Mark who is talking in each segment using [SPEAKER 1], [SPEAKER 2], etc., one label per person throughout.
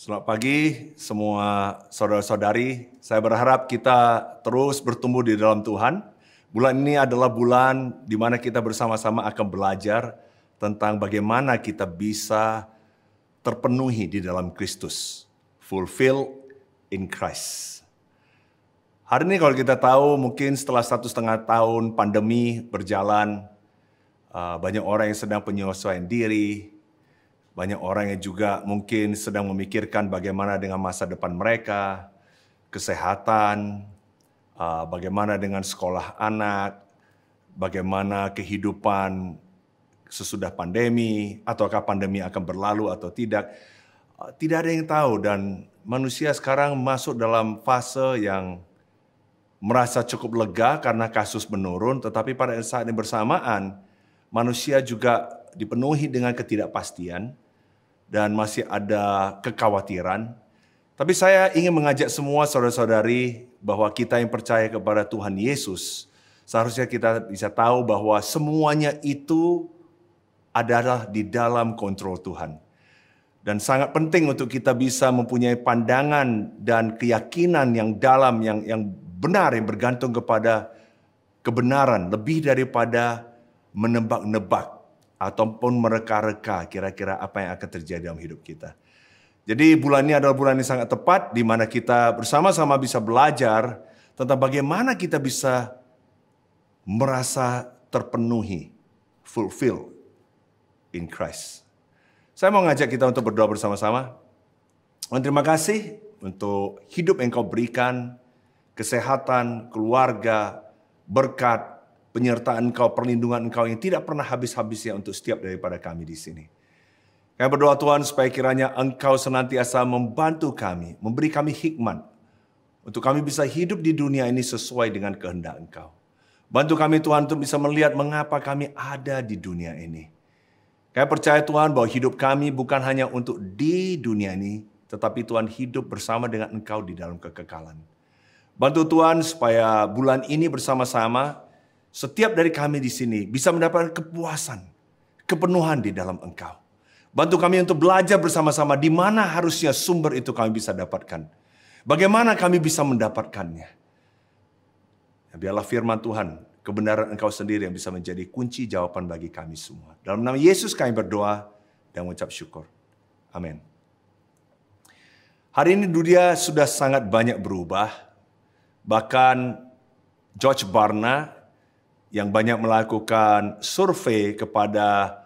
[SPEAKER 1] Selamat pagi semua saudara-saudari. Saya berharap kita terus bertumbuh di dalam Tuhan. Bulan ini adalah bulan di mana kita bersama-sama akan belajar tentang bagaimana kita bisa terpenuhi di dalam Kristus. Fulfill in Christ. Hari ini kalau kita tahu mungkin setelah 1,5 tahun pandemi berjalan, banyak orang yang sedang penyesuaian diri, banyak orang yang juga mungkin sedang memikirkan bagaimana dengan masa depan mereka, kesehatan, bagaimana dengan sekolah anak, bagaimana kehidupan sesudah pandemi, ataukah pandemi akan berlalu atau tidak. Tidak ada yang tahu dan manusia sekarang masuk dalam fase yang merasa cukup lega karena kasus menurun, tetapi pada saat yang bersamaan, manusia juga dipenuhi dengan ketidakpastian, dan masih ada kekhawatiran. Tapi saya ingin mengajak semua saudara-saudari bahwa kita yang percaya kepada Tuhan Yesus, seharusnya kita bisa tahu bahwa semuanya itu adalah di dalam kontrol Tuhan. Dan sangat penting untuk kita bisa mempunyai pandangan dan keyakinan yang dalam, yang benar, yang bergantung kepada kebenaran, lebih daripada menebak-nebak ataupun mereka-reka kira-kira apa yang akan terjadi dalam hidup kita. Jadi bulan ini adalah bulan yang sangat tepat di mana kita bersama-sama bisa belajar tentang bagaimana kita bisa merasa terpenuhi, fulfill in Christ. Saya mau ngajak kita untuk berdoa bersama-sama. Terima kasih untuk hidup yang Kau berikan, kesehatan, keluarga, berkat, penyertaan Engkau, perlindungan Engkau yang tidak pernah habis-habisnya untuk setiap daripada kami di sini. Kami berdoa Tuhan supaya kiranya Engkau senantiasa membantu kami, memberi kami hikmat untuk kami bisa hidup di dunia ini sesuai dengan kehendak Engkau. Bantu kami Tuhan untuk bisa melihat mengapa kami ada di dunia ini. Kami percaya Tuhan bahwa hidup kami bukan hanya untuk di dunia ini, tetapi Tuhan hidup bersama dengan Engkau di dalam kekekalan. Bantu Tuhan supaya bulan ini bersama-sama setiap dari kami di sini bisa mendapatkan kepuasan, kepenuhan di dalam Engkau. Bantu kami untuk belajar bersama-sama di mana harusnya sumber itu kami bisa dapatkan. Bagaimana kami bisa mendapatkannya. Biarlah firman Tuhan, kebenaran Engkau sendiri yang bisa menjadi kunci jawaban bagi kami semua. Dalam nama Yesus kami berdoa dan mengucap syukur. Amin. Hari ini dunia sudah sangat banyak berubah. Bahkan George Barna yang banyak melakukan survei kepada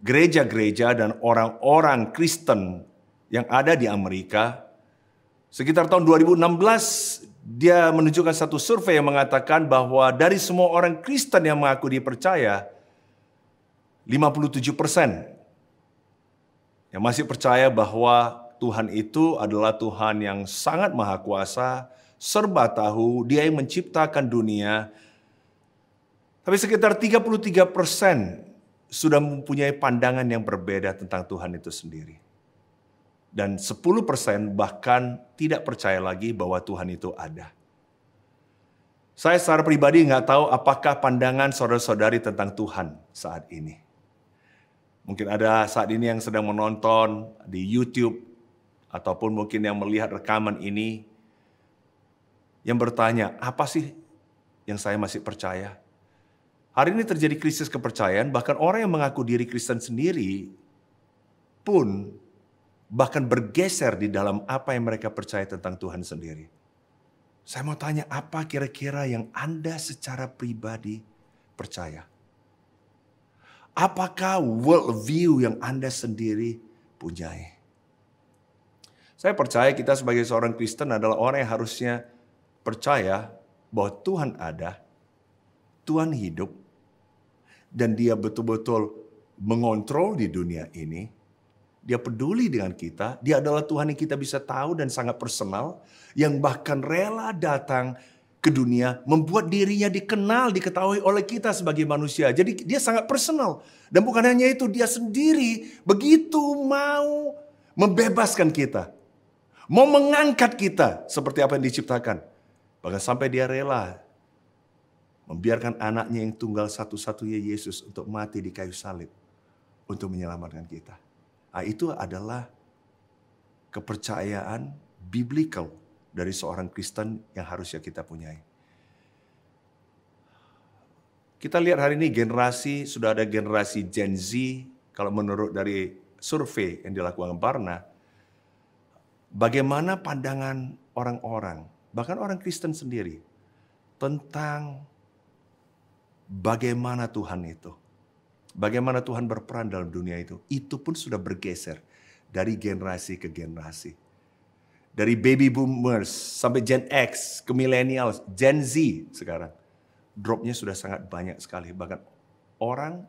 [SPEAKER 1] gereja-gereja dan orang-orang Kristen yang ada di Amerika. Sekitar tahun 2016, dia menunjukkan satu survei yang mengatakan bahwa dari semua orang Kristen yang mengaku dipercaya, 57% yang masih percaya bahwa Tuhan itu adalah Tuhan yang sangat maha kuasa, serba tahu, Dia yang menciptakan dunia. Tapi sekitar 33% sudah mempunyai pandangan yang berbeda tentang Tuhan itu sendiri. Dan 10% bahkan tidak percaya lagi bahwa Tuhan itu ada. Saya secara pribadi nggak tahu apakah pandangan saudara-saudari tentang Tuhan saat ini. Mungkin ada saat ini yang sedang menonton di YouTube, ataupun mungkin yang melihat rekaman ini, yang bertanya, apa sih yang saya masih percaya? Hari ini terjadi krisis kepercayaan, bahkan orang yang mengaku diri Kristen sendiri pun bahkan bergeser di dalam apa yang mereka percaya tentang Tuhan sendiri. Saya mau tanya, apa kira-kira yang Anda secara pribadi percaya? Apakah worldview yang Anda sendiri punyai? Saya percaya kita sebagai seorang Kristen adalah orang yang harusnya percaya bahwa Tuhan ada, Tuhan hidup, dan Dia betul-betul mengontrol di dunia ini. Dia peduli dengan kita. Dia adalah Tuhan yang kita bisa tahu dan sangat personal. Yang bahkan rela datang ke dunia, membuat dirinya dikenal, diketahui oleh kita sebagai manusia. Jadi Dia sangat personal. Dan bukan hanya itu, Dia sendiri begitu mau membebaskan kita. Mau mengangkat kita seperti apa yang diciptakan. Bahkan sampai Dia rela membiarkan anaknya yang tunggal satu-satunya Yesus untuk mati di kayu salib untuk menyelamatkan kita. Itu adalah kepercayaan biblical dari seorang Kristen yang harusnya kita punyai. Kita lihat hari ini sudah ada generasi Gen Z, kalau menurut dari survei yang dilakukan Barna, bagaimana pandangan orang-orang, bahkan orang Kristen sendiri, tentang bagaimana Tuhan itu. Bagaimana Tuhan berperan dalam dunia itu. Itu pun sudah bergeser dari generasi ke generasi. Dari baby boomers sampai Gen X ke millennials, Gen Z sekarang. Dropnya sudah sangat banyak sekali. Bahkan orang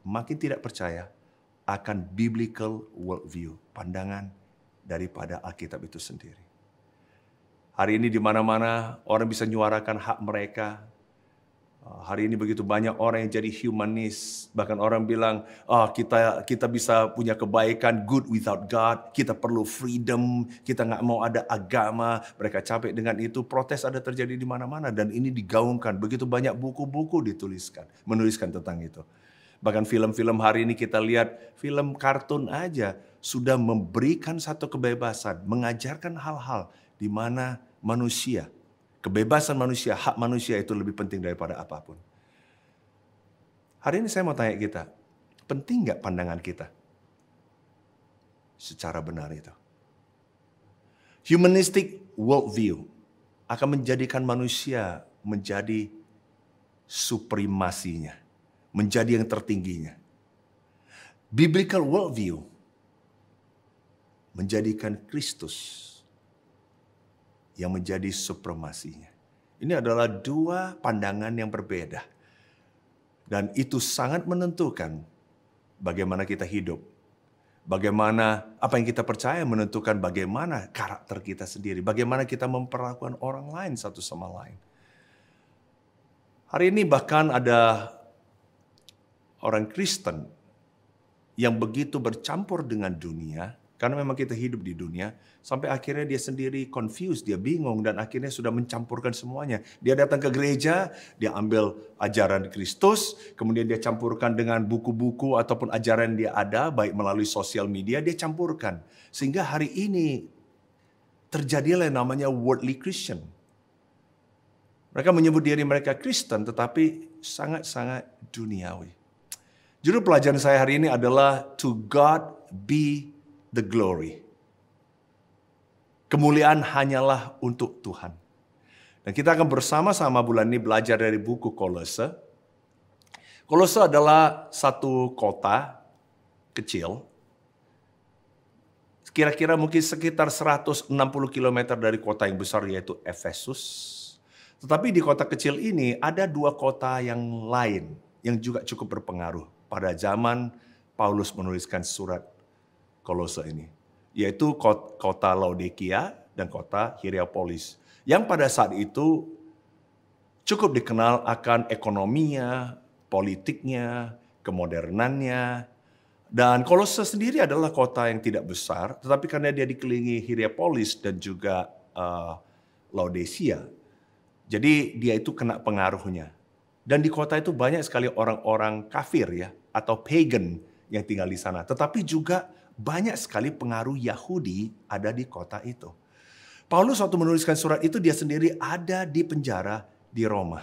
[SPEAKER 1] makin tidak percaya akan biblical worldview. Pandangan daripada Alkitab itu sendiri. Hari ini di mana-mana orang bisa menyuarakan hak mereka. Hari ini begitu banyak orang yang jadi humanis. Bahkan orang bilang, kita bisa punya kebaikan, good without God. Kita perlu freedom, kita nggak mau ada agama. Mereka capek dengan itu, protes ada terjadi di mana-mana. Dan ini digaungkan, begitu banyak buku-buku menuliskan tentang itu. Bahkan film-film hari ini kita lihat, film kartun aja sudah memberikan satu kebebasan, mengajarkan hal-hal di mana manusia, kebebasan manusia, hak manusia itu lebih penting daripada apapun. Hari ini saya mau tanya kita, penting nggak pandangan kita secara benar itu? Humanistic worldview akan menjadikan manusia menjadi supremasinya, menjadi yang tertingginya. Biblical worldview menjadikan Kristus yang menjadi supremasinya. Ini adalah dua pandangan yang berbeda. Dan itu sangat menentukan bagaimana kita hidup. Bagaimana apa yang kita percaya menentukan bagaimana karakter kita sendiri. Bagaimana kita memperlakukan orang lain satu sama lain. Hari ini bahkan ada orang Kristen yang begitu bercampur dengan dunia. Karena memang kita hidup di dunia, sampai akhirnya dia sendiri confused, dia bingung, dan akhirnya sudah mencampurkan semuanya. Dia datang ke gereja, dia ambil ajaran Kristus, kemudian dia campurkan dengan buku-buku ataupun ajaran dia ada, baik melalui sosial media, dia campurkan. Sehingga hari ini terjadilah yang namanya worldly Christian. Mereka menyebut diri mereka Kristen, tetapi sangat-sangat duniawi. Judul pelajaran saya hari ini adalah To God Be the Glory. Kemuliaan hanyalah untuk Tuhan. Dan kita akan bersama-sama bulan ini belajar dari buku Kolose. Kolose adalah satu kota kecil. Kira-kira mungkin sekitar 160 km dari kota yang besar yaitu Efesus. Tetapi di kota kecil ini ada dua kota yang lain yang juga cukup berpengaruh pada zaman Paulus menuliskan surat Kolose ini, yaitu kota Laodikia dan kota Hierapolis, yang pada saat itu cukup dikenal akan ekonominya, politiknya, kemodernannya. Dan Kolose sendiri adalah kota yang tidak besar, tetapi karena dia dikelilingi Hierapolis dan juga Laodicea, jadi dia itu kena pengaruhnya. Dan di kota itu banyak sekali orang-orang kafir ya, atau pagan yang tinggal di sana, tetapi juga banyak sekali pengaruh Yahudi ada di kota itu. Paulus waktu menuliskan surat itu dia sendiri ada di penjara di Roma.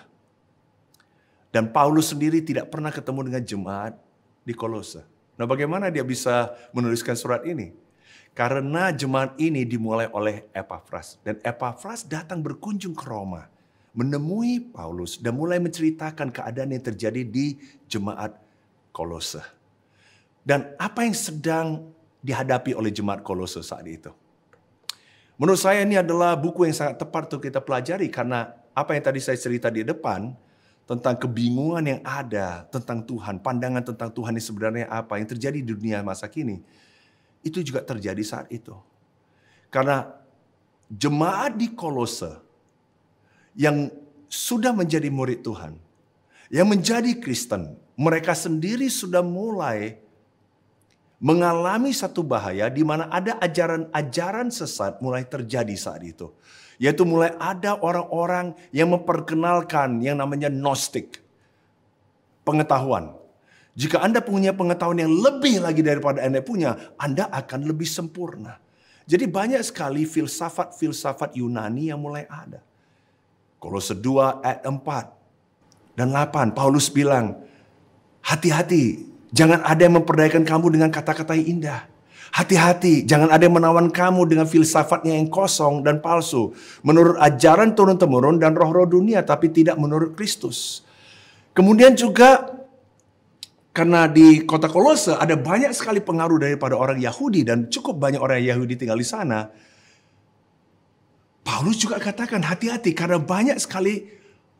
[SPEAKER 1] Dan Paulus sendiri tidak pernah ketemu dengan jemaat di Kolose. Nah, bagaimana dia bisa menuliskan surat ini? Karena jemaat ini dimulai oleh Epafras. Dan Epafras datang berkunjung ke Roma, menemui Paulus dan mulai menceritakan keadaan yang terjadi di jemaat Kolose. Dan apa yang sedang dihadapi oleh jemaat Kolose saat itu. Menurut saya ini adalah buku yang sangat tepat untuk kita pelajari karena apa yang tadi saya cerita di depan tentang kebingungan yang ada tentang Tuhan, pandangan tentang Tuhan ini sebenarnya apa yang terjadi di dunia masa kini, itu juga terjadi saat itu. Karena jemaat di Kolose yang sudah menjadi murid Tuhan, yang menjadi Kristen, mereka sendiri sudah mulai mengalami satu bahaya di mana ada ajaran-ajaran sesat mulai terjadi saat itu. Yaitu mulai ada orang-orang yang memperkenalkan yang namanya Gnostik. Pengetahuan. Jika Anda punya pengetahuan yang lebih lagi daripada Anda punya, Anda akan lebih sempurna. Jadi banyak sekali filsafat-filsafat Yunani yang mulai ada. Kolose 2 ayat 4 dan 8, Paulus bilang, hati-hati, jangan ada yang memperdayakan kamu dengan kata-kata yang indah. Hati-hati, jangan ada yang menawan kamu dengan filsafatnya yang kosong dan palsu. Menurut ajaran turun-temurun dan roh-roh dunia, tapi tidak menurut Kristus. Kemudian juga, karena di kota Kolose ada banyak sekali pengaruh daripada orang Yahudi dan cukup banyak orang Yahudi tinggal di sana. Paulus juga katakan hati-hati karena banyak sekali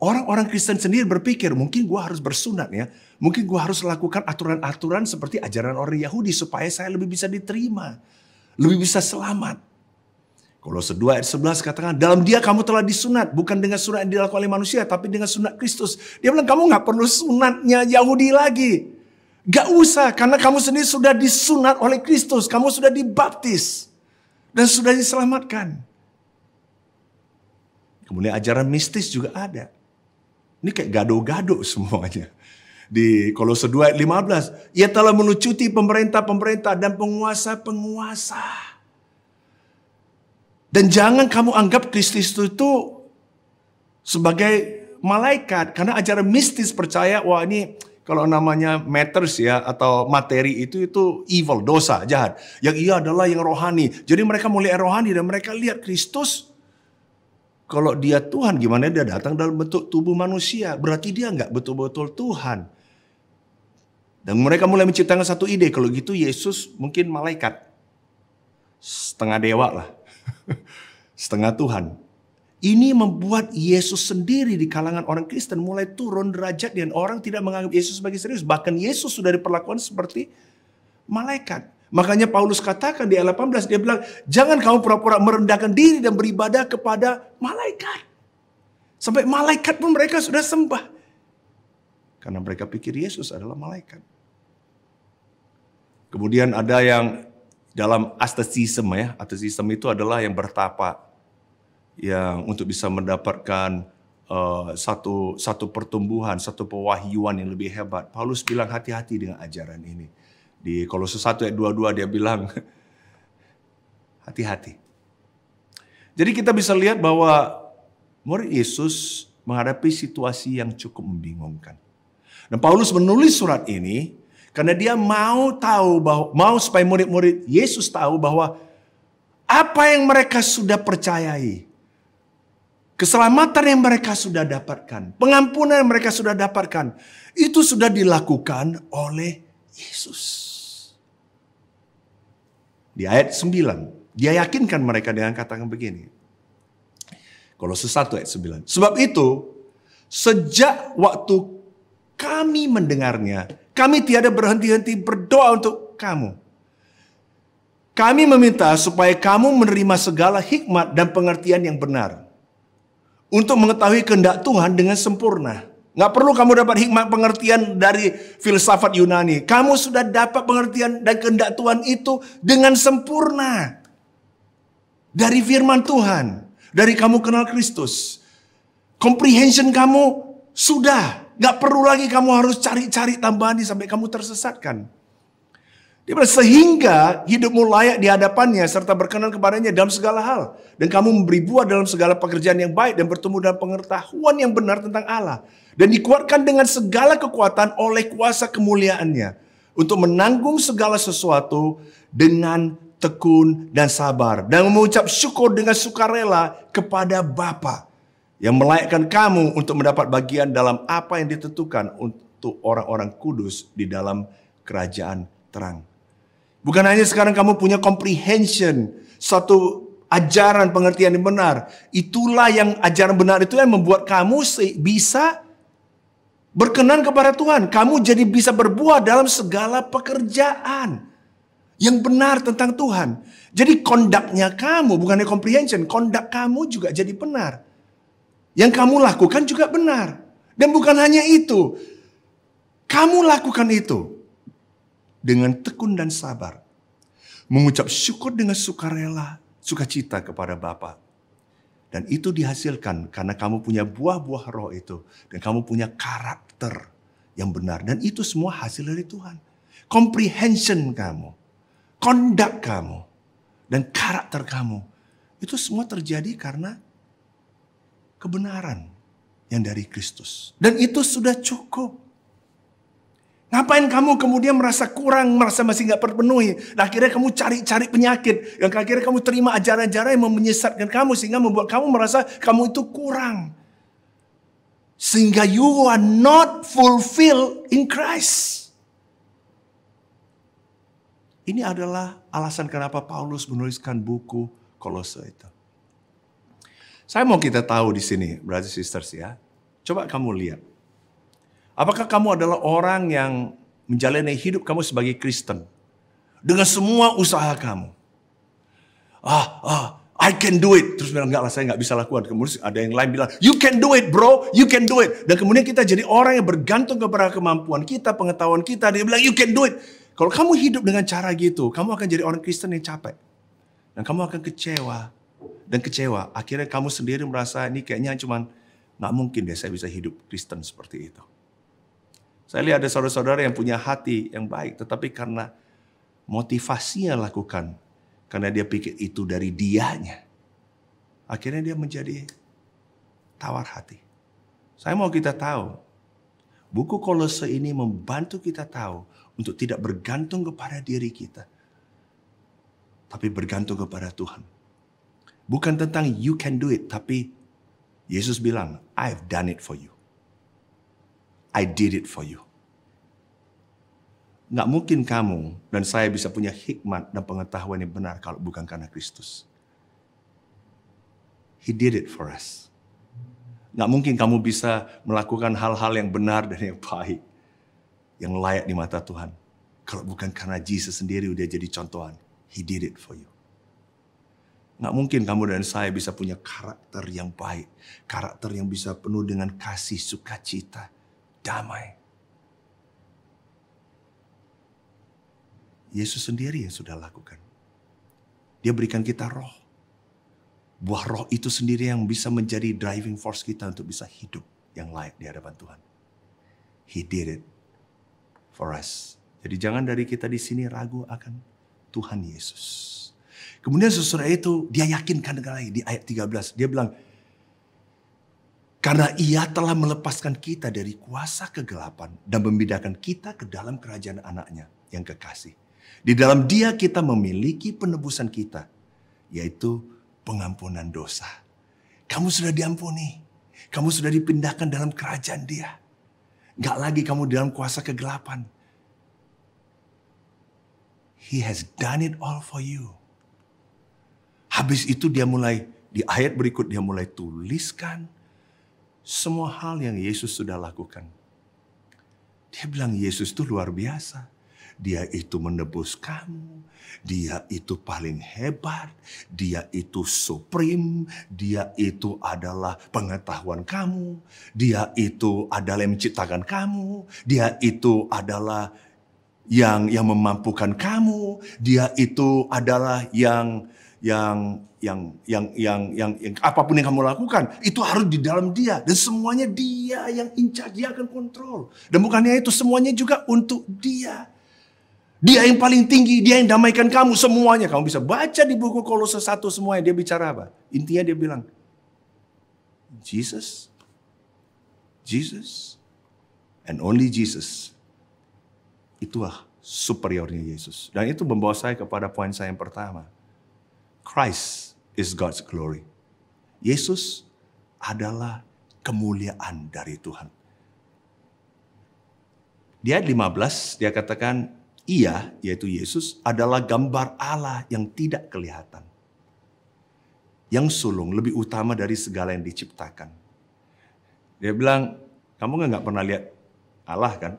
[SPEAKER 1] orang-orang Kristen sendiri berpikir mungkin gua harus bersunat ya. Mungkin gua harus lakukan aturan-aturan seperti ajaran orang Yahudi supaya saya lebih bisa diterima. Lebih bisa selamat. Kolose 2 ayat 11 katakan, dalam dia kamu telah disunat. Bukan dengan sunat yang dilakukan oleh manusia, tapi dengan sunat Kristus. Dia bilang kamu gak perlu sunatnya Yahudi lagi. Gak usah, karena kamu sendiri sudah disunat oleh Kristus. Kamu sudah dibaptis. Dan sudah diselamatkan. Kemudian ajaran mistis juga ada. Ini kayak gado-gado semuanya. Di Kolose 2 ayat 15. Ia telah melucuti pemerintah-pemerintah dan penguasa-penguasa. Dan jangan kamu anggap Kristus itu sebagai malaikat. Karena ajaran mistis percaya, wah ini kalau namanya matters ya, atau materi itu evil, dosa, jahat. Yang ia adalah yang rohani. Jadi mereka mulai rohani dan mereka lihat Kristus. Kalau dia Tuhan, gimana dia datang dalam bentuk tubuh manusia? Berarti dia nggak betul-betul Tuhan. Dan mereka mulai menciptakan satu ide. Kalau gitu Yesus mungkin malaikat. Setengah dewa lah. Setengah Tuhan. Ini membuat Yesus sendiri di kalangan orang Kristen mulai turun derajat. Dan orang tidak menganggap Yesus sebagai serius. Bahkan Yesus sudah diperlakukan seperti malaikat. Makanya Paulus katakan di ayat 18, dia bilang, jangan kamu pura-pura merendahkan diri dan beribadah kepada malaikat. Sampai malaikat pun mereka sudah sembah. Karena mereka pikir Yesus adalah malaikat. Kemudian ada yang dalam ascetism ya. Ascetism itu adalah yang bertapa. Yang untuk bisa mendapatkan satu pertumbuhan, satu pewahyuan yang lebih hebat. Paulus bilang hati-hati dengan ajaran ini. Di Kolose 1 ayat 22 dia bilang, hati-hati. Jadi kita bisa lihat bahwa murid Yesus menghadapi situasi yang cukup membingungkan. Dan Paulus menulis surat ini karena dia mau supaya murid-murid Yesus tahu bahwa apa yang mereka sudah percayai, keselamatan yang mereka sudah dapatkan, pengampunan yang mereka sudah dapatkan, itu sudah dilakukan oleh Yesus. Di ayat 9, dia yakinkan mereka dengan katakan begini. Kolose 1 ayat 9. Sebab itu, sejak waktu kami mendengarnya, kami tiada berhenti-henti berdoa untuk kamu. Kami meminta supaya kamu menerima segala hikmat dan pengertian yang benar. Untuk mengetahui kehendak Tuhan dengan sempurna. Nggak perlu kamu dapat hikmat pengertian dari filsafat Yunani. Kamu sudah dapat pengertian dan kehendak Tuhan itu dengan sempurna. Dari firman Tuhan. Dari kamu kenal Kristus. Comprehension kamu sudah. Nggak perlu lagi kamu harus cari-cari tambahan sampai kamu tersesatkan. Dia bilang, sehingga hidupmu layak di hadapannya serta berkenan kepadanya dalam segala hal. Dan kamu memberi buah dalam segala pekerjaan yang baik dan bertumbuh dalam pengetahuan yang benar tentang Allah. Dan dikuatkan dengan segala kekuatan oleh kuasa kemuliaannya. Untuk menanggung segala sesuatu dengan tekun dan sabar. Dan mengucap syukur dengan sukarela kepada Bapa. Yang melayakkan kamu untuk mendapat bagian dalam apa yang ditentukan untuk orang-orang kudus di dalam kerajaan terang. Bukan hanya sekarang kamu punya comprehension, satu ajaran pengertian yang benar. Itulah yang ajaran benar itu yang membuat kamu bisa berkenan kepada Tuhan. Kamu jadi bisa berbuah dalam segala pekerjaan yang benar tentang Tuhan. Jadi kondaknya kamu, bukannya comprehension, kondak kamu juga jadi benar. Yang kamu lakukan juga benar. Dan bukan hanya itu, kamu lakukan itu dengan tekun dan sabar. Mengucap syukur dengan sukarela, sukacita kepada Bapa. Dan itu dihasilkan karena kamu punya buah-buah roh itu. Dan kamu punya karakter yang benar. Dan itu semua hasil dari Tuhan. Comprehension kamu. Conduct kamu. dan karakter kamu. Itu semua terjadi karena kebenaran yang dari Kristus. Dan itu sudah cukup. Ngapain kamu kemudian merasa kurang, merasa masih nggak terpenuhi. Dan akhirnya kamu cari-cari penyakit. Dan akhirnya kamu terima ajaran-ajaran yang menyesatkan kamu. Sehingga membuat kamu merasa kamu itu kurang. Sehingga you are not fulfilled in Christ. Ini adalah alasan kenapa Paulus menuliskan buku Kolose itu. Saya mau kita tahu di sini, brothers and sisters ya. Coba kamu lihat. Apakah kamu adalah orang yang menjalani hidup kamu sebagai Kristen? Dengan semua usaha kamu. I can do it. Terus bilang, enggak lah, saya nggak bisa lakukan. Kemudian ada yang lain bilang, you can do it bro, you can do it. Dan kemudian kita jadi orang yang bergantung kepada kemampuan kita, pengetahuan kita. Dia bilang, you can do it. Kalau kamu hidup dengan cara gitu, kamu akan jadi orang Kristen yang capek. Dan kamu akan kecewa. Dan kecewa. Akhirnya kamu sendiri merasa ini kayaknya cuman nggak mungkin deh saya bisa hidup Kristen seperti itu. Saya lihat ada saudara-saudara yang punya hati yang baik. Tetapi karena motivasinya lakukan. Karena dia pikir itu dari dianya. Akhirnya dia menjadi tawar hati. Saya mau kita tahu. Buku Kolose ini membantu kita tahu. Untuk tidak bergantung kepada diri kita. Tapi bergantung kepada Tuhan. Bukan tentang you can do it. Tapi Yesus bilang, I've done it for you. I did it for you. Nggak mungkin kamu dan saya bisa punya hikmat dan pengetahuan yang benar kalau bukan karena Kristus. He did it for us. Nggak mungkin kamu bisa melakukan hal-hal yang benar dan yang baik. Yang layak di mata Tuhan. Kalau bukan karena Jesus sendiri udah jadi contohan. He did it for you. Nggak mungkin kamu dan saya bisa punya karakter yang baik. Karakter yang bisa penuh dengan kasih, sukacita, damai. Yesus sendiri yang sudah lakukan. Dia berikan kita roh. Buah roh itu sendiri yang bisa menjadi driving force kita untuk bisa hidup yang layak di hadapan Tuhan. He did it for us. Jadi jangan dari kita di sini ragu akan Tuhan Yesus. Kemudian sesudah itu dia yakinkan lagi di ayat 13. Dia bilang, karena ia telah melepaskan kita dari kuasa kegelapan dan memindahkan kita ke dalam kerajaan anaknya yang kekasih. Di dalam dia kita memiliki penebusan kita, yaitu pengampunan dosa. Kamu sudah diampuni. Kamu sudah dipindahkan dalam kerajaan dia. Gak lagi kamu dalam kuasa kegelapan. He has done it all for you. Habis itu dia mulai, di ayat berikut dia mulai tuliskan semua hal yang Yesus sudah lakukan. Dia bilang Yesus itu luar biasa. Dia itu menebus kamu. Dia itu paling hebat. Dia itu supreme. Dia itu adalah pengetahuan kamu. Dia itu adalah yang menciptakan kamu. Dia itu adalah yang memampukan kamu. Dia itu adalah yang apapun yang kamu lakukan itu harus di dalam dia, dan semuanya dia yang in charge, dia akan kontrol. Dan bukannya itu, semuanya juga untuk dia. Dia yang paling tinggi, dia yang damaikan kamu semuanya. Kamu bisa baca di buku Kolose 1 semuanya, dia bicara apa? Intinya dia bilang Jesus and only Jesus. Itulah superiornya Yesus. Dan itu membawa saya kepada poin saya yang pertama. Christ is God's glory. Yesus adalah kemuliaan dari Tuhan. Di ayat 15 dia katakan, ia, yaitu Yesus, adalah gambar Allah yang tidak kelihatan. Yang sulung, lebih utama dari segala yang diciptakan. Dia bilang, kamu nggak pernah lihat Allah kan?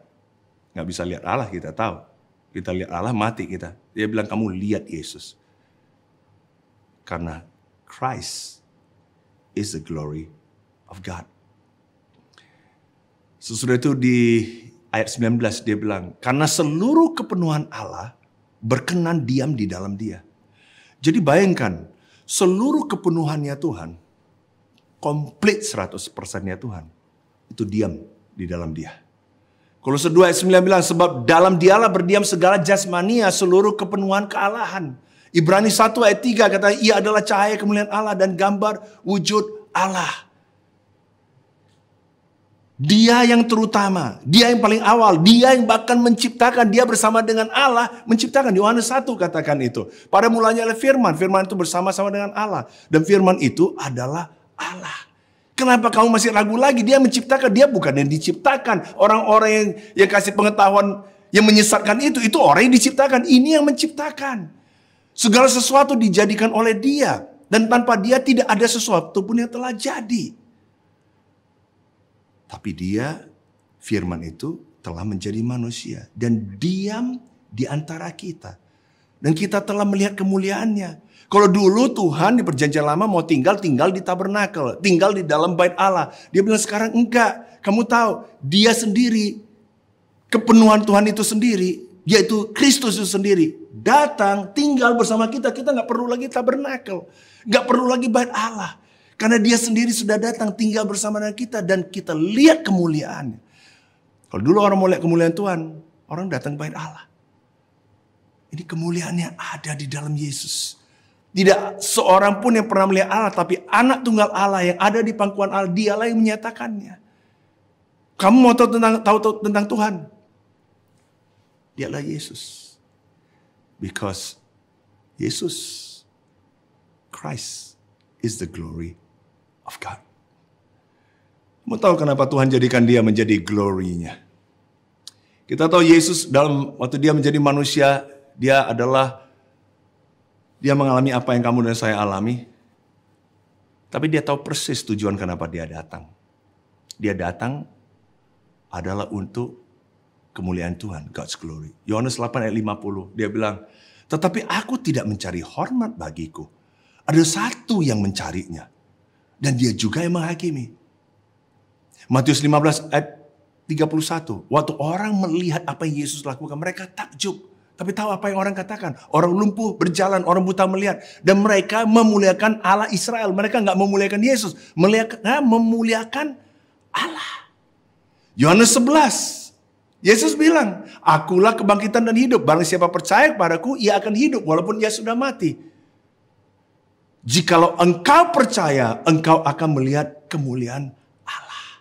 [SPEAKER 1] Nggak bisa lihat Allah, kita tahu. Kita lihat Allah, mati kita. Dia bilang, kamu lihat Yesus. Karena Christ is the glory of God. Sesudah itu di ayat 19 dia bilang, karena seluruh kepenuhan Allah berkenan diam di dalam dia. Jadi bayangkan, seluruh kepenuhannya Tuhan, komplit 100%-nya Tuhan, itu diam di dalam dia. Kolose 2 ayat 9 bilang, sebab dalam dialah berdiam segala jasmania, seluruh kepenuhan kealahan. Ibrani 1 ayat 3 kata, ia adalah cahaya kemuliaan Allah dan gambar wujud Allah. Dia yang terutama, dia yang paling awal, dia yang bahkan menciptakan, dia bersama dengan Allah menciptakan. Yohanes 1 katakan itu. Pada mulanya adalah firman, firman itu bersama-sama dengan Allah. Dan firman itu adalah Allah. Kenapa kamu masih ragu lagi? Dia menciptakan, dia bukan yang diciptakan. Orang-orang yang kasih pengetahuan, yang menyesatkan itu orang yang diciptakan. Ini yang menciptakan. Segala sesuatu dijadikan oleh dia. Dan tanpa dia tidak ada sesuatu pun yang telah jadi. Tapi dia, firman itu telah menjadi manusia. Dan diam di antara kita. Dan kita telah melihat kemuliaannya. Kalau dulu Tuhan di perjanjian lama mau tinggal di tabernakel. Tinggal di dalam bait Allah. Dia bilang sekarang enggak. Kamu tahu, dia sendiri, kepenuhan Tuhan itu sendiri, yaitu Kristus itu sendiri, datang tinggal bersama kita. Kita nggak perlu lagi tabernakel. Nggak perlu lagi bait Allah. Karena dia sendiri sudah datang tinggal bersama dengan kita dan kita lihat kemuliaannya. Kalau dulu orang mau lihat kemuliaan Tuhan, orang datang ke bait Allah. Ini kemuliaannya ada di dalam Yesus. Tidak seorang pun yang pernah melihat Allah, tapi anak tunggal Allah yang ada di pangkuan Allah, dialah yang menyatakannya. Kamu mau tahu tentang Tuhan? Dialah Yesus. Because Yesus, Christ, is the glory of God. Kamu tahu kenapa Tuhan jadikan dia menjadi glory-nya? Kita tahu Yesus dalam waktu dia menjadi manusia, dia mengalami apa yang kamu dan saya alami. Tapi dia tahu persis tujuan kenapa dia datang. Dia datang adalah untuk kemuliaan Tuhan, God's glory. Yohanes 8 ayat 50, dia bilang, tetapi aku tidak mencari hormat bagiku. Ada satu yang mencarinya. Dan dia juga yang menghakimi. Matius 15 ayat 31. Waktu orang melihat apa yang Yesus lakukan, mereka takjub. Tapi tahu apa yang orang katakan? Orang lumpuh berjalan, orang buta melihat. Dan mereka memuliakan Allah Israel. Mereka nggak memuliakan Yesus. Memuliakan Allah. Yohanes 11. Yesus bilang, akulah kebangkitan dan hidup. Barang siapa percaya kepadaku, ia akan hidup walaupun ia sudah mati. Jikalau engkau percaya, engkau akan melihat kemuliaan Allah.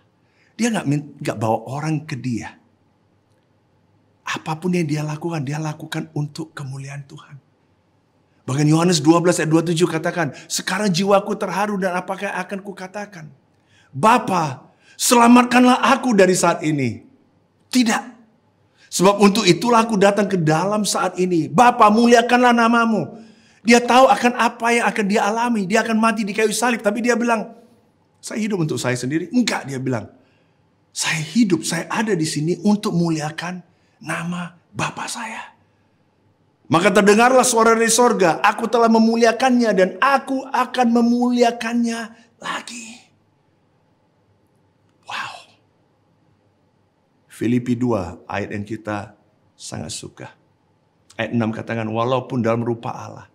[SPEAKER 1] Dia nggak bawa orang ke dia. Apapun yang dia lakukan untuk kemuliaan Tuhan. Bahkan Yohanes 12 ayat 27 katakan, sekarang jiwaku terharu dan apakah akan kukatakan? Bapa, selamatkanlah aku dari saat ini. Tidak. Sebab untuk itulah aku datang ke dalam saat ini. Bapa, muliakanlah namamu. Dia tahu akan apa yang akan dia alami. Dia akan mati di kayu salib. Tapi dia bilang, saya hidup untuk saya sendiri. Enggak, dia bilang. Saya hidup, saya ada di sini untuk muliakan nama Bapa saya. Maka terdengarlah suara dari sorga. Aku telah memuliakannya dan aku akan memuliakannya lagi. Wow. Filipi 2 ayat yang kita sangat suka. Ayat 6 katakan, walaupun dalam rupa Allah.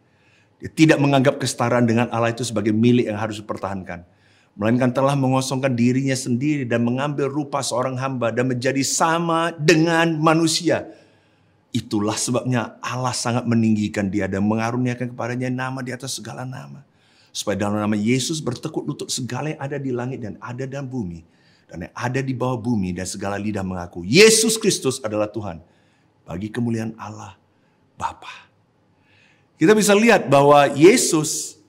[SPEAKER 1] Dia tidak menganggap kesetaraan dengan Allah itu sebagai milik yang harus dipertahankan. Melainkan telah mengosongkan dirinya sendiri dan mengambil rupa seorang hamba dan menjadi sama dengan manusia. Itulah sebabnya Allah sangat meninggikan dia dan mengaruniakan kepadanya nama di atas segala nama. Supaya dalam nama Yesus bertekuk lutut segala yang ada di langit dan ada dalam bumi. Dan yang ada di bawah bumi dan segala lidah mengaku Yesus Kristus adalah Tuhan. Bagi kemuliaan Allah Bapa. Kita bisa lihat bahwa Yesus,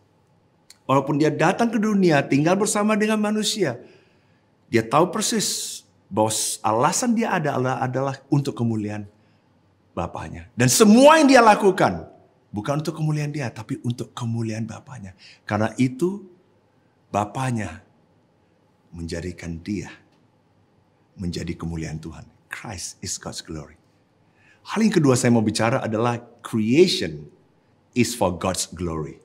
[SPEAKER 1] walaupun dia datang ke dunia, tinggal bersama dengan manusia, dia tahu persis bahwa alasan dia adalah untuk kemuliaan Bapaknya. Dan semua yang dia lakukan, bukan untuk kemuliaan dia, tapi untuk kemuliaan Bapaknya. Karena itu, Bapaknya menjadikan dia menjadi kemuliaan Tuhan. Christ is God's glory. Hal yang kedua saya mau bicara adalah creation is for God's glory.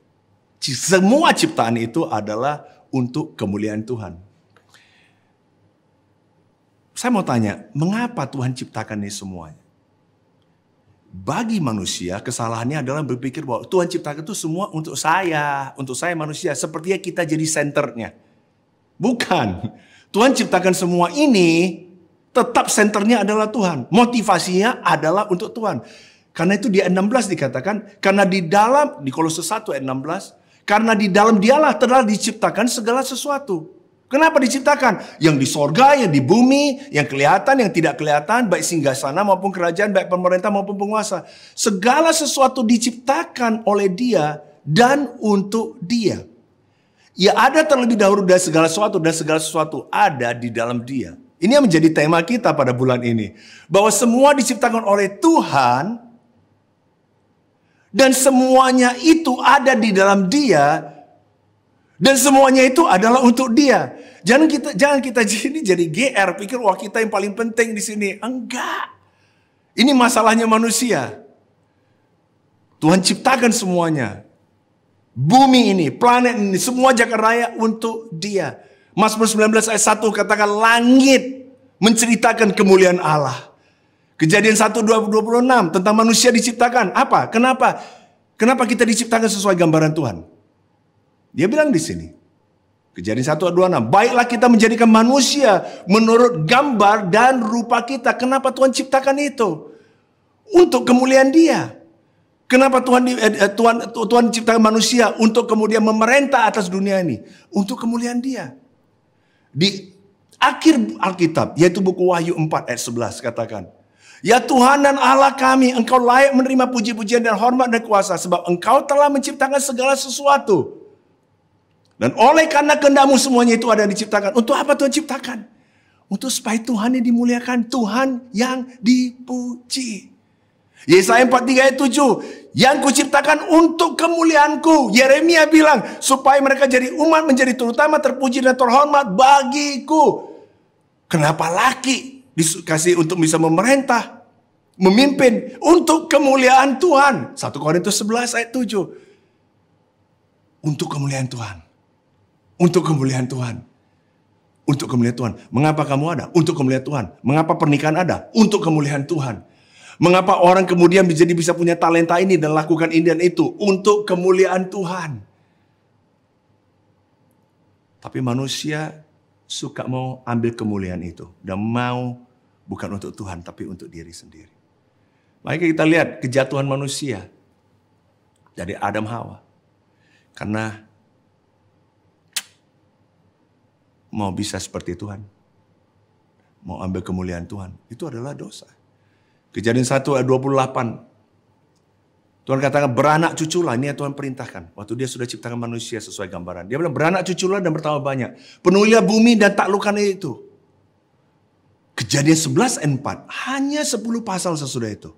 [SPEAKER 1] Semua ciptaan itu adalah untuk kemuliaan Tuhan. Saya mau tanya, mengapa Tuhan ciptakan ini semuanya? Bagi manusia, kesalahannya adalah berpikir bahwa Tuhan ciptakan itu semua untuk saya manusia. Sepertinya kita jadi senternya. Bukan. Tuhan ciptakan semua ini, tetap senternya adalah Tuhan. Motivasinya adalah untuk Tuhan. Karena itu di ayat 16 dikatakan, karena di dalam, di Kolose 1 ayat 16, karena di dalam dialah telah diciptakan segala sesuatu. Kenapa diciptakan? Yang di sorga, yang di bumi, yang kelihatan, yang tidak kelihatan, baik singgasana maupun kerajaan, baik pemerintah maupun penguasa. Segala sesuatu diciptakan oleh Dia dan untuk Dia. Ya ada terlebih dahulu dari segala sesuatu, dan segala sesuatu ada di dalam Dia. Ini yang menjadi tema kita pada bulan ini. Bahwa semua diciptakan oleh Tuhan, dan semuanya itu ada di dalam Dia, dan semuanya itu adalah untuk Dia. Jangan kita jadi GR, pikir wah kita yang paling penting di sini. Enggak. Ini masalahnya manusia. Tuhan ciptakan semuanya. Bumi ini, planet ini, semua jagat raya untuk Dia. Mazmur 19 ayat 1 katakan langit menceritakan kemuliaan Allah. Kejadian 1:26 tentang manusia diciptakan. Apa? Kenapa? Kenapa kita diciptakan sesuai gambaran Tuhan? Dia bilang di sini. Kejadian 1:26. Baiklah kita menjadikan manusia menurut gambar dan rupa kita. Kenapa Tuhan ciptakan itu? Untuk kemuliaan Dia. Kenapa Tuhan ciptakan manusia untuk kemudian memerintah atas dunia ini? Untuk kemuliaan Dia. Di akhir Alkitab, yaitu buku Wahyu 4 ayat 11 katakan. Ya Tuhan dan Allah kami, Engkau layak menerima puji-pujian dan hormat dan kuasa. Sebab Engkau telah menciptakan segala sesuatu. Dan oleh karena kehendak-Mu semuanya itu ada diciptakan. Untuk apa Tuhan ciptakan? Untuk supaya Tuhan yang dimuliakan. Tuhan yang dipuji. Yesaya 43 ayat 7. Yang kuciptakan untuk kemuliaanku. Yeremia bilang. Supaya mereka jadi umat menjadi terutama terpuji dan terhormat bagiku. Kenapa laki dikasih untuk bisa memerintah? Memimpin untuk kemuliaan Tuhan. 1 Korintus 11 ayat 7. Untuk kemuliaan Tuhan. Untuk kemuliaan Tuhan. Untuk kemuliaan Tuhan. Mengapa kamu ada? Untuk kemuliaan Tuhan. Mengapa pernikahan ada? Untuk kemuliaan Tuhan. Mengapa orang kemudian bisa punya talenta ini dan lakukan ini dan itu? Untuk kemuliaan Tuhan. Tapi manusia suka mau ambil kemuliaan itu. Dan mau bukan untuk Tuhan, tapi untuk diri sendiri. Maka kita lihat kejatuhan manusia dari Adam Hawa. Karena mau bisa seperti Tuhan. Mau ambil kemuliaan Tuhan. Itu adalah dosa. Kejadian 1 ayat 28. Tuhan katakan beranak cuculah. Ini yang Tuhan perintahkan. Waktu Dia sudah ciptakan manusia sesuai gambaran. Dia bilang beranak cuculah dan bertambah banyak. Penuhilah bumi dan taklukkan itu. Kejadian 11 ayat 4. Hanya 10 pasal sesudah itu.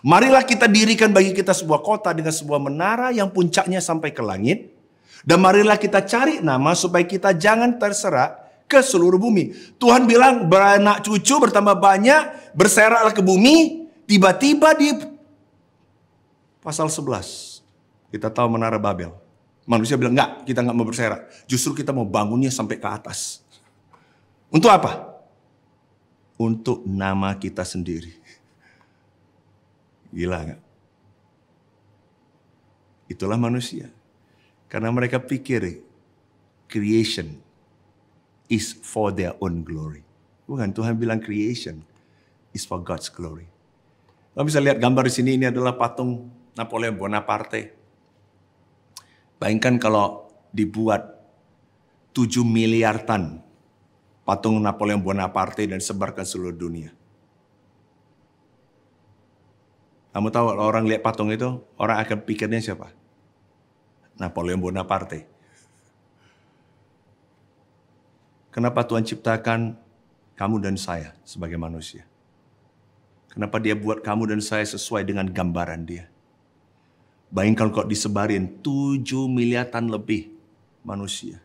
[SPEAKER 1] Marilah kita dirikan bagi kita sebuah kota dengan sebuah menara yang puncaknya sampai ke langit. Dan marilah kita cari nama supaya kita jangan terserak ke seluruh bumi. Tuhan bilang beranak cucu bertambah banyak, berseraklah ke bumi. Tiba-tiba di pasal 11, kita tahu menara Babel. Manusia bilang enggak, kita enggak mau berserak. Justru kita mau bangunnya sampai ke atas. Untuk apa? Untuk nama kita sendiri. Gila enggak? Itulah manusia. Karena mereka pikir creation is for their own glory. Bukan, Tuhan bilang creation is for God's glory. Kamu bisa lihat gambar di sini, ini adalah patung Napoleon Bonaparte. Bayangkan kalau dibuat 7 miliar ton patung Napoleon Bonaparte dan sebarkan seluruh dunia. Kamu tahu kalau orang lihat patung itu, orang akan pikirnya siapa? Napoleon Bonaparte. Kenapa Tuhan ciptakan kamu dan saya sebagai manusia? Kenapa Dia buat kamu dan saya sesuai dengan gambaran Dia? Bayangkan kok disebarin 7 miliar ton lebih manusia.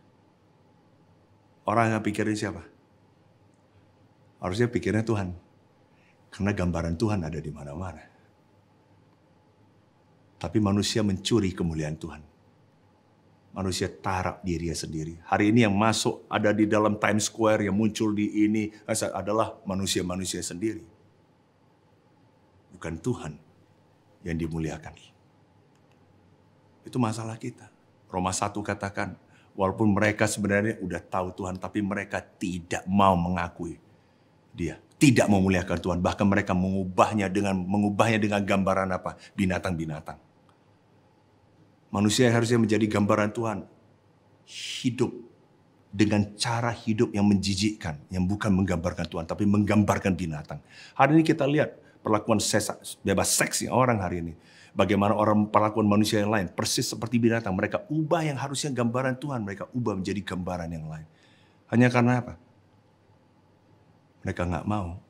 [SPEAKER 1] Orang akan pikirin siapa? Harusnya pikirnya Tuhan. Karena gambaran Tuhan ada di mana-mana. Tapi manusia mencuri kemuliaan Tuhan. Manusia taruh dirinya sendiri. Hari ini yang masuk ada di dalam Times Square, yang muncul di ini adalah manusia-manusia sendiri. Bukan Tuhan yang dimuliakan. Itu masalah kita. Roma 1 katakan, walaupun mereka sebenarnya udah tahu Tuhan, tapi mereka tidak mau mengakui Dia. tidak memuliakan Tuhan. Bahkan mereka mengubahnya dengan gambaran apa? Binatang-binatang. Manusia harusnya menjadi gambaran Tuhan. Hidup dengan cara hidup yang menjijikkan, yang bukan menggambarkan Tuhan, tapi menggambarkan binatang. Hari ini kita lihat perlakuan bebas seksnya orang hari ini. Bagaimana orang perlakuan manusia yang lain, persis seperti binatang. Mereka ubah yang harusnya gambaran Tuhan, mereka ubah menjadi gambaran yang lain. Hanya karena apa? Mereka nggak mau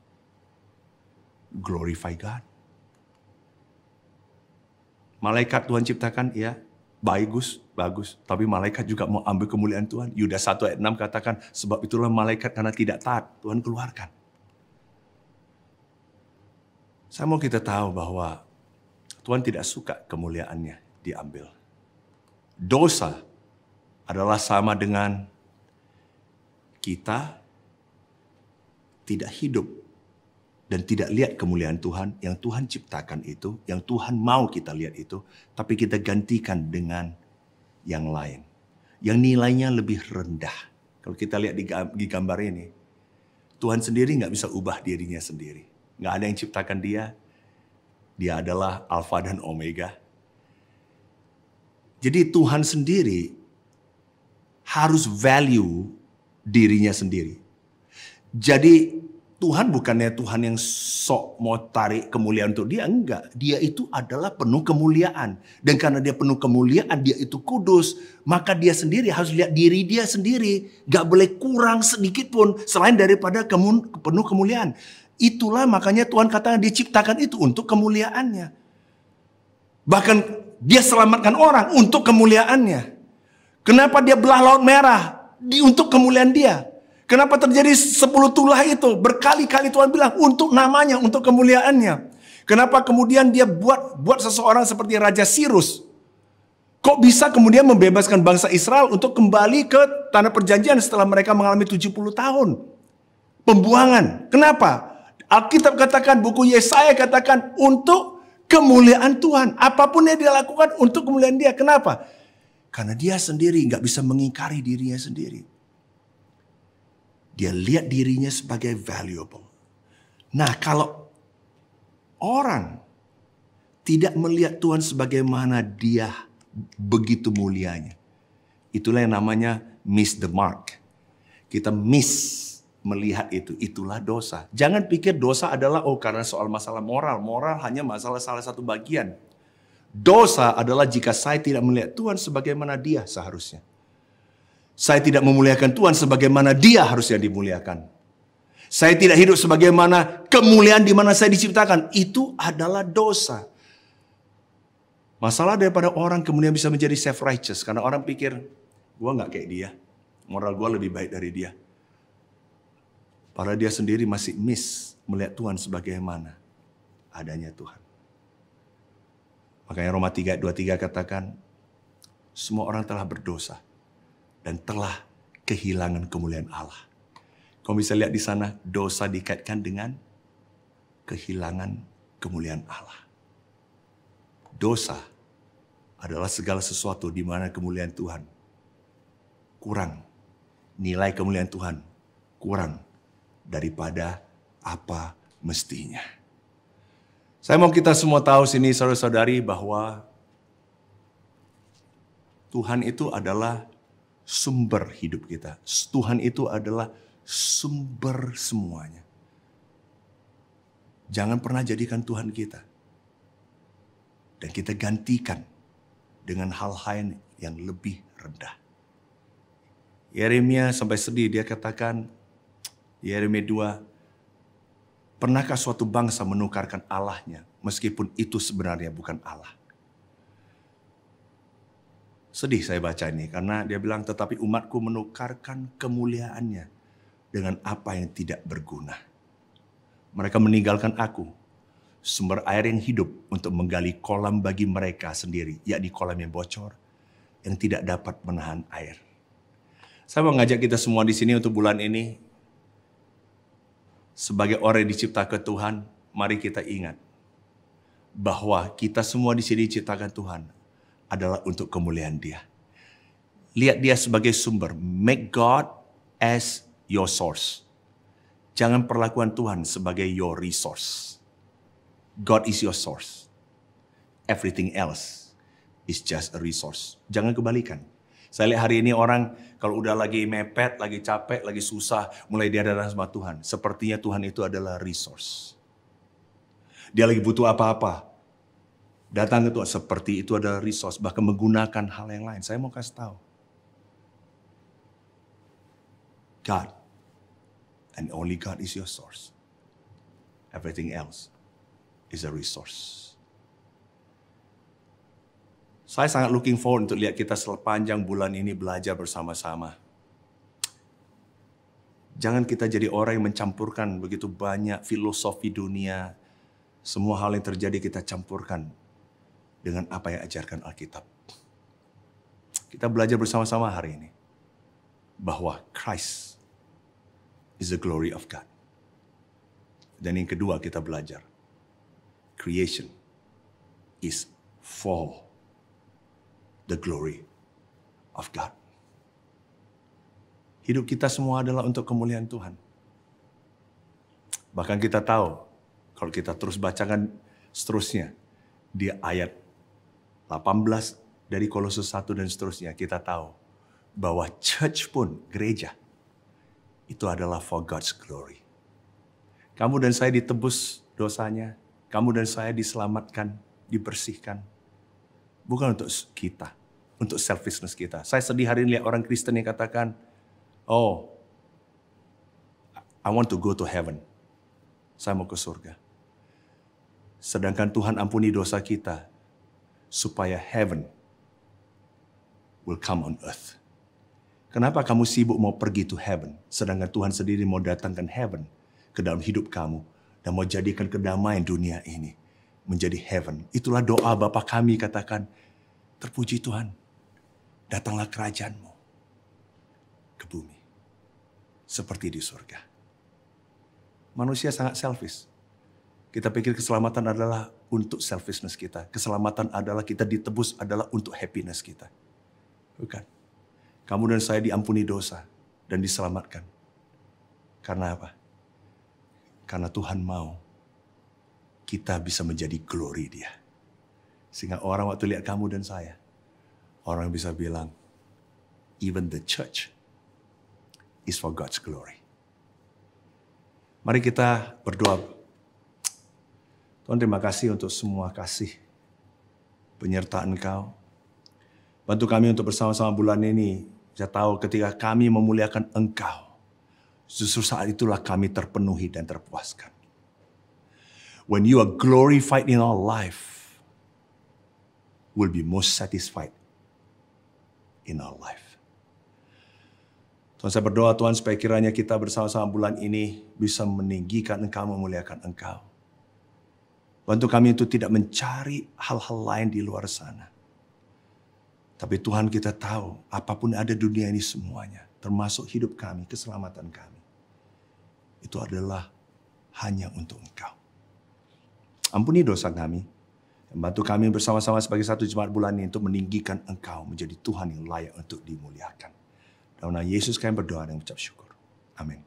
[SPEAKER 1] glorify God. Malaikat Tuhan ciptakan, ya bagus. Tapi malaikat juga mau ambil kemuliaan Tuhan. Yudas 1 ayat 6 katakan, sebab itulah malaikat karena tidak taat, Tuhan keluarkan. Saya mau kita tahu bahwa Tuhan tidak suka kemuliaannya diambil. Dosa adalah sama dengan kita tidak hidup dan tidak lihat kemuliaan Tuhan yang Tuhan ciptakan itu, yang Tuhan mau kita lihat itu, tapi kita gantikan dengan yang lain, yang nilainya lebih rendah. Kalau kita lihat di gambar ini, Tuhan sendiri nggak bisa ubah dirinya sendiri. Nggak ada yang ciptakan dia. Dia adalah Alfa dan Omega. Jadi Tuhan sendiri harus value dirinya sendiri. Jadi Tuhan bukannya Tuhan yang sok mau tarik kemuliaan untuk dia. Enggak. Dia itu adalah penuh kemuliaan. Dan karena dia penuh kemuliaan, dia itu kudus. Maka dia sendiri harus lihat diri dia sendiri. Gak boleh kurang sedikit pun selain daripada penuh kemuliaan. Itulah makanya Tuhan katakan dia ciptakan itu untuk kemuliaannya. Bahkan dia selamatkan orang untuk kemuliaannya. Kenapa dia belah Laut Merah? Untuk kemuliaan dia. Kenapa terjadi 10 tulah itu? Berkali-kali Tuhan bilang untuk namanya, untuk kemuliaannya. Kenapa kemudian dia buat seseorang seperti Raja Sirus? Kok bisa kemudian membebaskan bangsa Israel untuk kembali ke tanah perjanjian setelah mereka mengalami 70 tahun? Pembuangan. Kenapa? Alkitab katakan, buku Yesaya katakan untuk kemuliaan Tuhan. Apapun yang dia lakukan untuk kemuliaan dia. Kenapa? Karena dia sendiri nggak bisa mengingkari dirinya sendiri. Dia lihat dirinya sebagai valuable. Nah, kalau orang tidak melihat Tuhan sebagaimana dia begitu mulianya, itulah yang namanya miss the mark. Kita miss melihat itu. Itulah dosa. Jangan pikir dosa adalah karena soal masalah moral. Moral hanya masalah salah satu bagian. Dosa adalah jika saya tidak melihat Tuhan sebagaimana dia seharusnya. Saya tidak memuliakan Tuhan sebagaimana dia harusnya dimuliakan. Saya tidak hidup sebagaimana kemuliaan di mana saya diciptakan. Itu adalah dosa. Masalah daripada orang kemudian bisa menjadi self-righteous. Karena orang pikir, gue gak kayak dia. Moral gue lebih baik dari dia. Padahal dia sendiri masih miss melihat Tuhan sebagaimana adanya Tuhan. Makanya Roma 3:23 katakan, semua orang telah berdosa dan telah kehilangan kemuliaan Allah. Kau bisa lihat di sana, dosa dikaitkan dengan kehilangan kemuliaan Allah. Dosa adalah segala sesuatu di mana kemuliaan Tuhan kurang. Nilai kemuliaan Tuhan kurang daripada apa mestinya. Saya mau kita semua tahu sini, saudara-saudari, bahwa Tuhan itu adalah sumber hidup kita. Tuhan itu adalah sumber semuanya. Jangan pernah jadikan Tuhan kita. Dan kita gantikan dengan hal-hal yang lebih rendah. Yeremia sampai sedih, dia katakan, Yeremia 2, pernahkah suatu bangsa menukarkan Allahnya meskipun itu sebenarnya bukan Allah? Sedih saya baca ini karena dia bilang, tetapi umatku menukarkan kemuliaannya dengan apa yang tidak berguna. Mereka meninggalkan aku, sumber air yang hidup, untuk menggali kolam bagi mereka sendiri, yakni kolam yang bocor, yang tidak dapat menahan air. Saya mau ngajak kita semua di sini untuk bulan ini, sebagai orang yang diciptakan Tuhan, mari kita ingat bahwa kita semua di sini diciptakan Tuhan adalah untuk kemuliaan Dia. Lihat Dia sebagai sumber. Make God as your source. Jangan perlakukan Tuhan sebagai your resource. God is your source. Everything else is just a resource. Jangan kebalikan. Saya lihat hari ini orang kalau udah lagi mepet, lagi capek, lagi susah, mulai dia datang sama Tuhan. Sepertinya Tuhan itu adalah resource. Dia lagi butuh apa-apa. Datang ke Tuhan seperti itu adalah resource. Bahkan menggunakan hal yang lain. Saya mau kasih tahu. God. And only God is your source. Everything else is a resource. Saya sangat looking forward untuk lihat kita sepanjang bulan ini belajar bersama-sama. Jangan kita jadi orang yang mencampurkan begitu banyak filosofi dunia. Semua hal yang terjadi kita campurkan dengan apa yang ajarkan Alkitab. Kita belajar bersama-sama hari ini. Bahwa Christ is the glory of God. Dan yang kedua kita belajar. Creation is for the glory of God. Hidup kita semua adalah untuk kemuliaan Tuhan. Bahkan kita tahu, kalau kita terus bacakan seterusnya, di ayat 18 dari Kolose 1 dan seterusnya, kita tahu bahwa church pun, gereja, itu adalah for God's glory. Kamu dan saya ditebus dosanya, kamu dan saya diselamatkan, dibersihkan. Bukan untuk kita, untuk selfishness kita. Saya sedih hari ini lihat orang Kristen yang katakan, oh, I want to go to heaven. Saya mau ke surga. Sedangkan Tuhan ampuni dosa kita, supaya heaven will come on earth. Kenapa kamu sibuk mau pergi to heaven, sedangkan Tuhan sendiri mau datangkan heaven ke dalam hidup kamu, dan mau jadikan kedamaian dunia ini menjadi heaven. Itulah doa Bapa kami, katakan, terpuji Tuhan, datanglah kerajaan-Mu ke bumi, seperti di surga. Manusia sangat selfish. Kita pikir keselamatan adalah untuk selfishness kita. Keselamatan adalah kita ditebus adalah untuk happiness kita. Bukan. Kamu dan saya diampuni dosa dan diselamatkan. Karena apa? Karena Tuhan mau kita bisa menjadi glory Dia. Sehingga orang waktu lihat kamu dan saya, orang bisa bilang, even the church is for God's glory. Mari kita berdoa. Tuhan, terima kasih untuk semua kasih penyertaan Engkau. Bantu kami untuk bersama-sama bulan ini. Saya tahu ketika kami memuliakan Engkau, justru saat itulah kami terpenuhi dan terpuaskan. When you are glorified in our life, we'll be most satisfied in our life. Tuhan, saya berdoa Tuhan supaya kiranya kita bersama-sama bulan ini bisa meninggikan Engkau, memuliakan Engkau. Bantu kami untuk tidak mencari hal-hal lain di luar sana. Tapi Tuhan, kita tahu apapun ada dunia ini semuanya, termasuk hidup kami, keselamatan kami, itu adalah hanya untuk Engkau. Ampuni dosa kami. Bantu kami bersama-sama sebagai satu jemaat bulan ini untuk meninggikan Engkau menjadi Tuhan yang layak untuk dimuliakan. Dalam nama Yesus kami berdoa dan mengucap syukur. Amin.